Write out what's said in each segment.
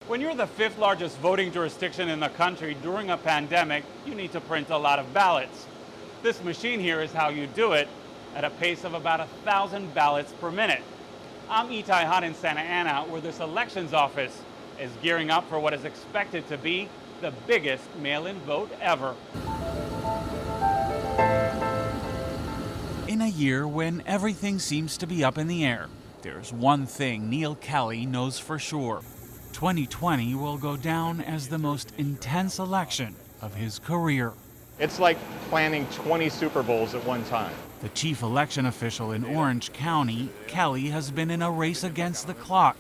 When you're the fifth largest voting jurisdiction in the country during a pandemic, you need to print a lot of ballots. This machine here is how you do it at a pace of about 1,000 ballots per minute. I'm Itay Hod in Santa Ana, where this elections office is gearing up for what is expected to be the biggest mail-in vote ever. In a year when everything seems to be up in the air, there's one thing Neal Kelley knows for sure. 2020 will go down as the most intense election of his career. It's like planning 20 Super Bowls at one time. The chief election official in Orange County, Kelley, has been in a race against the clock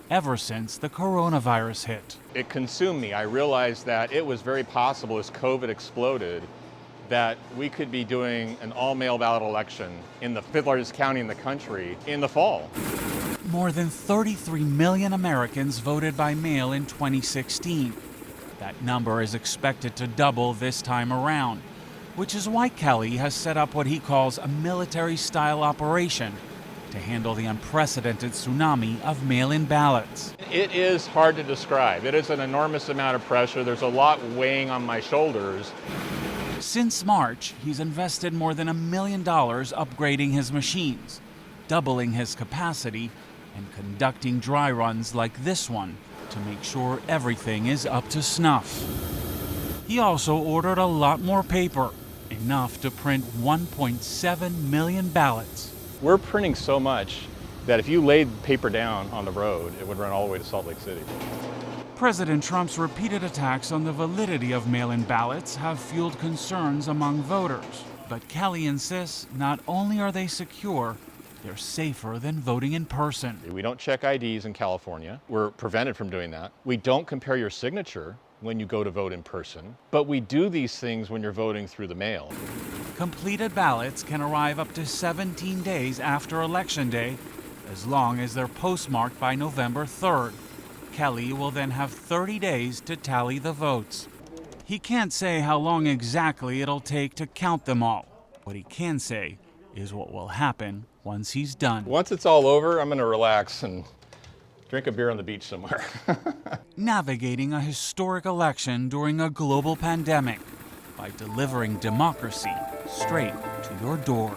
ever since the coronavirus hit. It consumed me. I realized that it was very possible as COVID exploded that we could be doing an all-mail ballot election in the fifth largest county in the country in the fall. More than 33 million Americans voted by mail in 2016. That number is expected to double this time around, which is why Kelley has set up what he calls a military-style operation to handle the unprecedented tsunami of mail-in ballots. It is hard to describe. It is an enormous amount of pressure. There's a lot weighing on my shoulders. Since March, he's invested more than $1 million upgrading his machines, doubling his capacity, and conducting dry runs like this one to make sure everything is up to snuff. He also ordered a lot more paper, enough to print 1.7 million ballots. We're printing so much that if you laid paper down on the road, it would run all the way to Salt Lake City. President Trump's repeated attacks on the validity of mail-in ballots have fueled concerns among voters. But Kelley insists not only are they secure, they're safer than voting in person. We don't check IDs in California. We're prevented from doing that. We don't compare your signature when you go to vote in person, but we do these things when you're voting through the mail. Completed ballots can arrive up to 17 days after Election Day, as long as they're postmarked by November 3rd. Kelley will then have 30 days to tally the votes. He can't say how long exactly it'll take to count them all. What he can say is what will happen once he's done. Once it's all over, I'm going to relax and drink a beer on the beach somewhere. Navigating a historic election during a global pandemic by delivering democracy straight to your door.